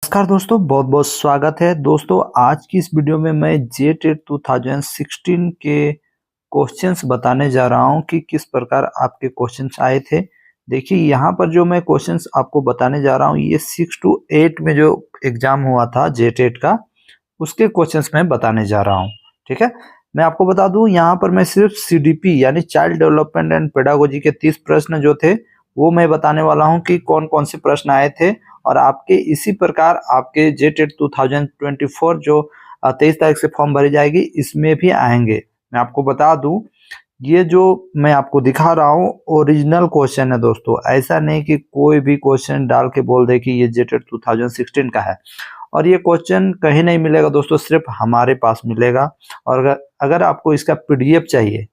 नमस्कार दोस्तों, बहुत बहुत स्वागत है। दोस्तों आज की इस वीडियो में मैं जेटेट 2016 के क्वेश्चंस बताने जा रहा हूं कि किस प्रकार आपके क्वेश्चंस आए थे। देखिए यहाँ पर जो मैं क्वेश्चंस आपको बताने जा रहा हूं ये 6 to 8 में जो एग्जाम हुआ था जेटेट का, उसके क्वेश्चंस मैं बताने जा रहा हूँ। ठीक है, मैं आपको बता दूं यहाँ पर मैं सिर्फ सीडीपी यानी चाइल्ड डेवलपमेंट एंड पेडागोजी के 30 प्रश्न जो थे वो मैं बताने वाला हूँ कि कौन कौन से प्रश्न आए थे। और आपके इसी प्रकार आपके जेटेट 2024 जो 23 तारीख से फॉर्म भरी जाएगी इसमें भी आएंगे। मैं आपको बता दूं ये जो मैं आपको दिखा रहा हूँ ओरिजिनल क्वेश्चन है दोस्तों, ऐसा नहीं कि कोई भी क्वेश्चन डाल के बोल दे कि ये जेटेट 2016 का है। और ये क्वेश्चन कहीं नहीं मिलेगा दोस्तों, सिर्फ हमारे पास मिलेगा। और अगर आपको इसका पीडीएफ चाहिए,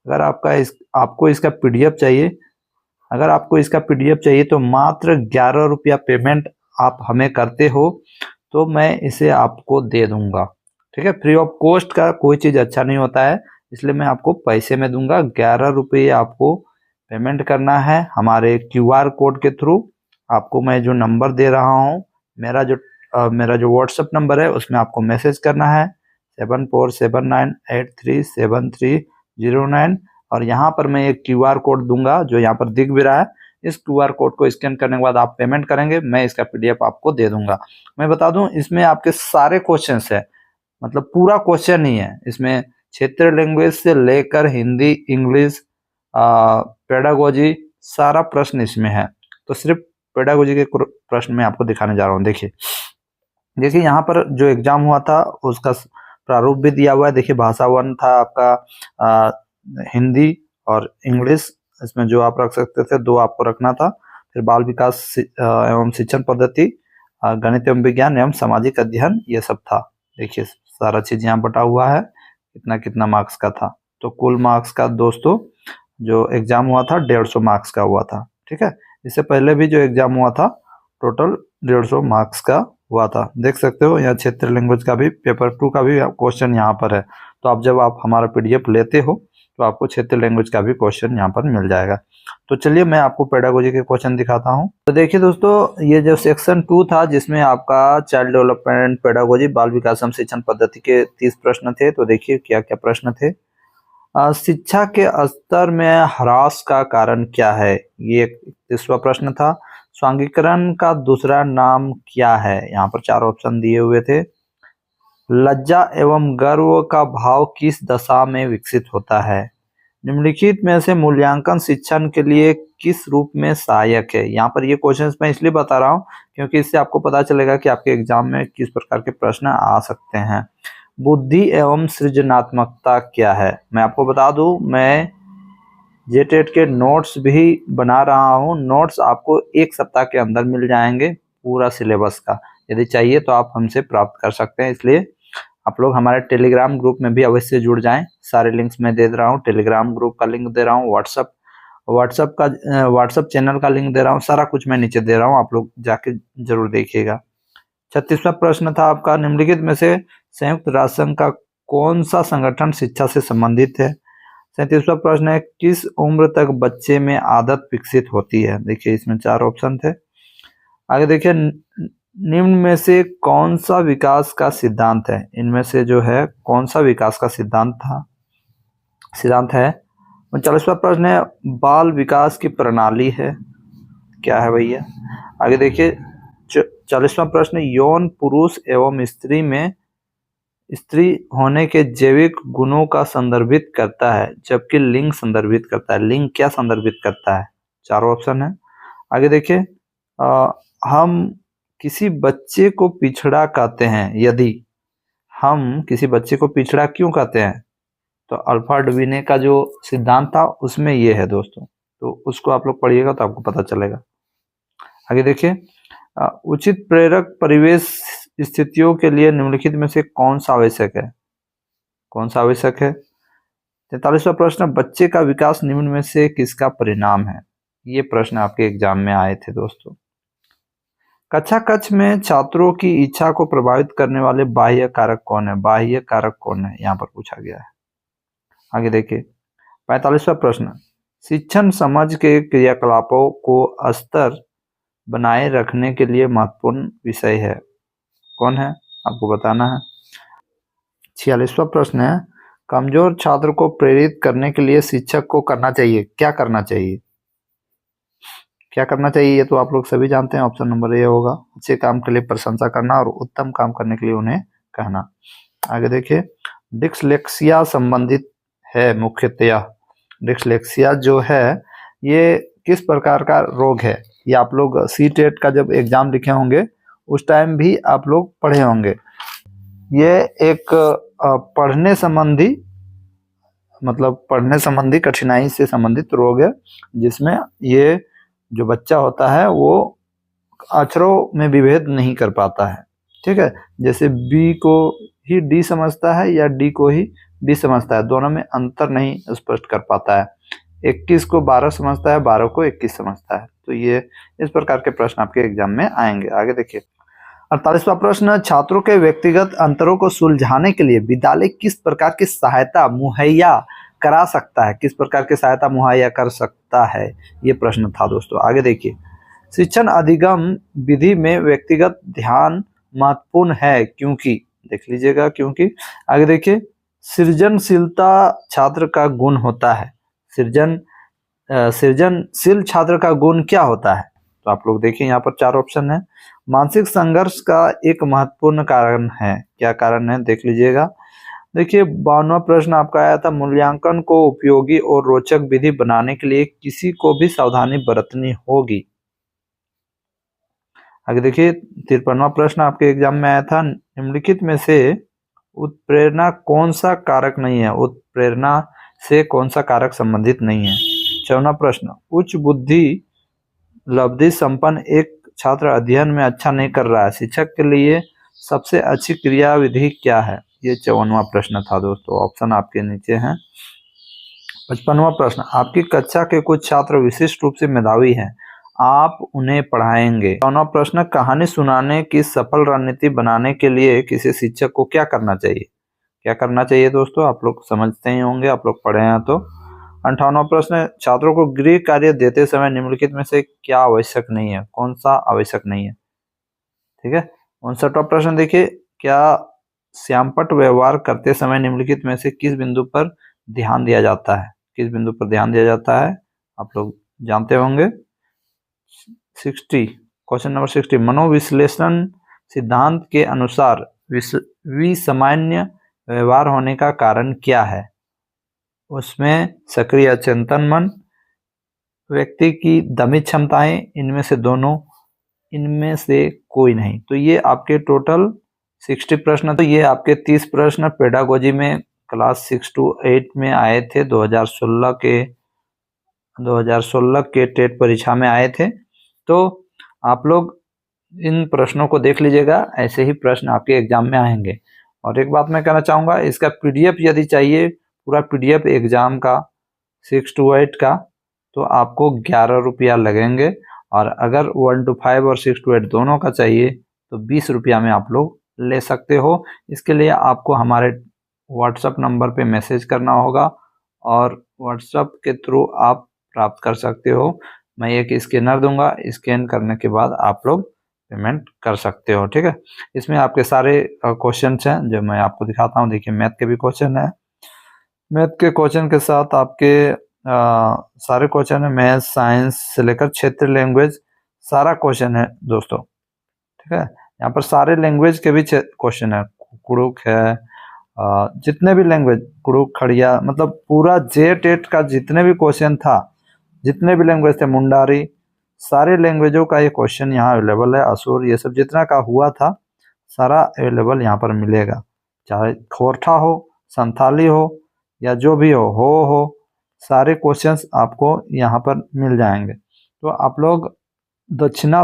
अगर आपको इसका पीडीएफ चाहिए, अगर आपको इसका पीडीएफ चाहिए तो मात्र 11 रुपया पेमेंट आप हमें करते हो तो मैं इसे आपको दे दूंगा। ठीक है, फ्री ऑफ कॉस्ट का कोई चीज़ अच्छा नहीं होता है, इसलिए मैं आपको पैसे में दूंगा। 11 रुपये आपको पेमेंट करना है हमारे क्यूआर कोड के थ्रू। आपको मैं जो नंबर दे रहा हूँ, मेरा जो व्हाट्सएप नंबर है उसमें आपको मैसेज करना है 7479837309। और यहाँ पर मैं एक क्यूआर कोड दूंगा जो यहाँ पर दिख भी रहा है। इस क्यूआर कोड को स्कैन करने के बाद आप पेमेंट करेंगे, मैं इसका पीडीएफ आपको दे दूंगा। मैं बता दूं इसमें आपके सारे क्वेश्चंस है, मतलब पूरा क्वेश्चन ही है इसमें, क्षेत्रीय लैंग्वेज से लेकर हिंदी, इंग्लिश, पेडागोजी, सारा प्रश्न इसमें है। तो सिर्फ पेडागोजी के प्रश्न मैं आपको दिखाने जा रहा हूँ। देखिए यहाँ पर जो एग्जाम हुआ था उसका प्रारूप भी दिया हुआ है। देखिए भाषा 1 था आपका हिंदी और इंग्लिश, इसमें जो आप रख सकते थे 2 आपको रखना था। फिर बाल विकास एवं शिक्षण पद्धति, गणित एवं विज्ञान एवं सामाजिक अध्ययन, ये सब था। देखिए सारा चीज यहाँ बटा हुआ है, कितना कितना मार्क्स का था। तो कुल मार्क्स का दोस्तों जो एग्जाम हुआ था 150 मार्क्स का हुआ था। ठीक है, इससे पहले भी जो एग्जाम हुआ था टोटल 150 मार्क्स का हुआ था। देख सकते हो यहाँ क्षेत्रीय लैंग्वेज का भी पेपर 2 का भी क्वेश्चन यहाँ पर है। तो आप जब आप हमारा पीडीएफ लेते हो तो आपको क्षेत्रीय लैंग्वेज का भी क्वेश्चन यहाँ पर मिल जाएगा। तो चलिए मैं आपको पेडागोजी के क्वेश्चन दिखाता हूँ। तो देखिए दोस्तों ये जो सेक्शन 2 था जिसमें आपका चाइल्ड डेवलपमेंट पेडागोजी बाल विकास एवं शिक्षण पद्धति के 30 प्रश्न थे। तो देखिए क्या क्या प्रश्न थे। शिक्षा के स्तर में ह्रास का कारण क्या है, ये 30वां प्रश्न था। स्वांगीकरण का दूसरा नाम क्या है, यहाँ पर 4 ऑप्शन दिए हुए थे। लज्जा एवं गर्व का भाव किस दशा में विकसित होता है। निम्नलिखित में से मूल्यांकन शिक्षण के लिए किस रूप में सहायक है। यहाँ पर ये क्वेश्चंस मैं इसलिए बता रहा हूँ क्योंकि इससे आपको पता चलेगा कि आपके एग्जाम में किस प्रकार के प्रश्न आ सकते हैं। बुद्धि एवं सृजनात्मकता क्या है। मैं आपको बता दूं मैं जेटेट के नोट्स भी बना रहा हूँ। नोट्स आपको 1 सप्ताह के अंदर मिल जाएंगे पूरा सिलेबस का। यदि चाहिए तो आप हमसे प्राप्त कर सकते हैं, इसलिए आप लोग हमारे टेलीग्राम ग्रुप में भी अवश्य जुड़ जाएं। सारे लिंक्स मैं दे रहा हूँ, टेलीग्राम ग्रुप का लिंक दे रहा हूँ, व्हाट्सएप चैनल का लिंक दे रहा हूँ, सारा कुछ मैं नीचे दे रहा हूँ, आप लोग जाके जरूर देखिएगा। 36वां प्रश्न था आपका, निम्नलिखित में से संयुक्त राष्ट्र संघ का कौन सा संगठन शिक्षा से संबंधित है। 37वां प्रश्न है, किस उम्र तक बच्चे में आदत विकसित होती है। देखिए इसमें 4 ऑप्शन थे। आगे देखिए निम्न में से कौन सा विकास का सिद्धांत है, इनमें से जो है कौन सा विकास का सिद्धांत है। 39वां प्रश्न है, बाल विकास की प्रणाली है, क्या है भैया। आगे देखिए 40वां प्रश्न, यौन पुरुष एवं स्त्री होने के जैविक गुणों का संदर्भित करता है जबकि लिंग संदर्भित करता है। लिंग क्या संदर्भित करता है, 4 ऑप्शन है। आगे देखिए हम किसी बच्चे को पिछड़ा कहते हैं, यदि हम किसी बच्चे को पिछड़ा क्यों कहते हैं, तो अल्फा डुबिने का जो सिद्धांत था उसमें ये है दोस्तों, तो उसको आप लोग पढ़िएगा तो आपको पता चलेगा। आगे देखिए उचित प्रेरक परिवेश स्थितियों के लिए निम्नलिखित में से कौन सा आवश्यक है। 43वां प्रश्न, बच्चे का विकास निम्न में से किसका परिणाम है। ये प्रश्न आपके एग्जाम में आए थे दोस्तों। कक्षा कक्ष में छात्रों की इच्छा को प्रभावित करने वाले बाह्य कारक कौन है, यहाँ पर पूछा गया है। आगे देखिए 45वां प्रश्न, शिक्षण समझ के क्रियाकलापों को स्तर बनाए रखने के लिए महत्वपूर्ण विषय है। कौन है आपको बताना है। 46वां प्रश्न है, कमजोर छात्र को प्रेरित करने के लिए शिक्षक को करना चाहिए, क्या करना चाहिए? क्या करना चाहिए ये तो आप लोग सभी जानते हैं, ऑप्शन नंबर ए होगा। अच्छे काम के लिए प्रशंसा करना और उत्तम काम करने के लिए उन्हें कहना। आगे देखिए, डिस्लेक्सिया संबंधित है मुख्यतया। डिस्लेक्सिया जो है ये किस प्रकार का रोग है? ये आप लोग सी-टेट का जब एग्जाम लिखे होंगे उस टाइम भी आप लोग पढ़े होंगे। ये एक पढ़ने संबंधी मतलब पढ़ने संबंधी कठिनाई से संबंधित रोग है, जिसमें ये जो बच्चा होता है वो अक्षरों में विभेद नहीं कर पाता है। ठीक है, जैसे बी को ही डी समझता है या डी को ही बी समझता है, दोनों में अंतर नहीं स्पष्ट कर पाता है। 21 को 12 समझता है, 12 को 21 समझता है। तो ये इस प्रकार के प्रश्न आपके एग्जाम में आएंगे। आगे देखिए, 48वां प्रश्न, छात्रों के व्यक्तिगत अंतरों को सुलझाने के लिए विद्यालय किस प्रकार की सहायता मुहैया करा सकता है? किस प्रकार की सहायता मुहैया कर सकता है, ये प्रश्न था दोस्तों। आगे देखिए, शिक्षण अधिगम विधि में व्यक्तिगत ध्यान महत्वपूर्ण है क्योंकि, देख लीजिएगा क्योंकि। आगे देखिए, सृजनशीलता छात्र का गुण होता है। सृजनशील छात्र का गुण क्या होता है? तो आप लोग देखिए यहाँ पर 4 ऑप्शन है। मानसिक संघर्ष का एक महत्वपूर्ण कारण है, क्या कारण है देख लीजिएगा। देखिए 52वां प्रश्न आपका आया था, मूल्यांकन को उपयोगी और रोचक विधि बनाने के लिए किसी को भी सावधानी बरतनी होगी। आगे देखिए 53वां प्रश्न आपके एग्जाम में आया था, निम्नलिखित में से उत्प्रेरणा कौन सा कारक नहीं है? उत्प्रेरणा से कौन सा कारक संबंधित नहीं है? 54वां प्रश्न, उच्च बुद्धि लब्धि संपन्न एक छात्र अध्ययन में अच्छा नहीं कर रहा है, शिक्षक के लिए सबसे अच्छी क्रिया विधि क्या है? ये 54वां प्रश्न था दोस्तों, ऑप्शन आपके नीचे हैं। 55वां प्रश्न, आपकी कक्षा के कुछ छात्र विशिष्ट रूप से मेधावी हैं, आप उन्हें पढ़ाएंगे। 54वां प्रश्न, कहानी सुनाने की सफल रणनीति बनाने के लिए किसी शिक्षक को क्या करना चाहिए? क्या करना चाहिए दोस्तों, आप लोग समझते ही होंगे, आप लोग पढ़े हैं तो। 58वां प्रश्न, छात्रों को गृह कार्य देते समय निम्नलिखित में से क्या आवश्यक नहीं है? कौन सा आवश्यक नहीं है? ठीक है। 59वां प्रश्न देखिए, क्या श्यामपट्ट व्यवहार करते समय निम्नलिखित में से किस बिंदु पर ध्यान दिया जाता है? किस बिंदु पर ध्यान दिया जाता है आप लोग जानते होंगे। 60, क्वेश्चन नंबर 60, मनोविश्लेषण सिद्धांत के अनुसार विसामान्य व्यवहार होने का कारण क्या है? उसमें सक्रिय अचेतन मन, व्यक्ति की दमित क्षमताएं, इनमें से दोनों, इनमें से कोई नहीं। तो ये आपके टोटल 60 प्रश्न। तो ये आपके 30 प्रश्न पेडागोजी में क्लास 6 to 8 में आए थे, 2016 के टेट परीक्षा में आए थे। तो आप लोग इन प्रश्नों को देख लीजिएगा, ऐसे ही प्रश्न आपके एग्जाम में आएंगे। और एक बात मैं कहना चाहूँगा, इसका पीडीएफ यदि चाहिए, पूरा पीडीएफ एग्जाम का 6 to 8 का, तो आपको 11 रुपया लगेंगे। और अगर 1 to 5 और 6 to 8 दोनों का चाहिए तो 20 रुपया में आप लोग ले सकते हो। इसके लिए आपको हमारे व्हाट्सएप नंबर पे मैसेज करना होगा और व्हाट्सएप के थ्रू आप प्राप्त कर सकते हो। मैं एक स्कैनर दूंगा, स्कैन करने के बाद आप लोग पेमेंट कर सकते हो। ठीक है, इसमें आपके सारे क्वेश्चन हैं जो मैं आपको दिखाता हूँ। देखिए मैथ के भी क्वेश्चन है, मैथ के क्वेश्चन के साथ आपके सारे क्वेश्चन है, मैथ साइंस से लेकर क्षेत्रीय लैंग्वेज सारा क्वेश्चन है दोस्तों। ठीक है, यहाँ पर सारे लैंग्वेज के भी क्वेश्चन है, कुड़ुक है, जितने भी लैंग्वेज, कुड़ुक खड़िया, मतलब पूरा जे-टेट का जितने भी क्वेश्चन था, जितने भी लैंग्वेज थे, मुंडारी, सारे लैंग्वेजों का ये क्वेश्चन यहाँ अवेलेबल है। असुर, ये सब जितना का हुआ था सारा अवेलेबल यहाँ पर मिलेगा, चाहे खोरठा हो, संथाली हो या जो भी हो, सारे क्वेश्चंस आपको यहाँ पर मिल जाएंगे। तो आप लोग दक्षिणा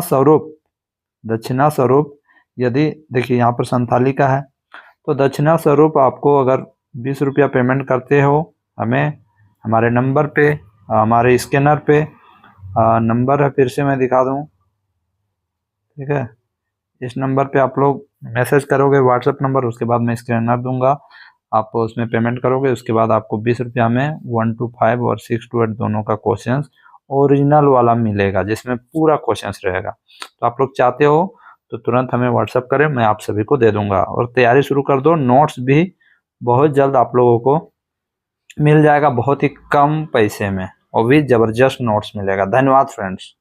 स्वरूप यदि देखिए यहाँ पर संथाली का है, तो दक्षिणा स्वरूप आपको अगर 20 रुपया पेमेंट करते हो हमें, हमारे नंबर पे, हमारे स्कैनर पे, नंबर है फिर से मैं दिखा दूँ। ठीक है, इस नंबर पे आप लोग मैसेज करोगे, व्हाट्सएप नंबर, उसके बाद मैं स्कैनर दूंगा, आप उसमें पेमेंट करोगे, उसके बाद आपको 20 रुपया में 1 to 5 और 6 to 8 दोनों का क्वेश्चन ओरिजिनल वाला मिलेगा, जिसमें पूरा क्वेश्चन रहेगा। तो आप लोग चाहते हो तो तुरंत हमें व्हाट्सअप करें, मैं आप सभी को दे दूंगा। और तैयारी शुरू कर दो, नोट्स भी बहुत जल्द आप लोगों को मिल जाएगा, बहुत ही कम पैसे में, और भी जबरदस्त नोट्स मिलेगा। धन्यवाद फ्रेंड्स।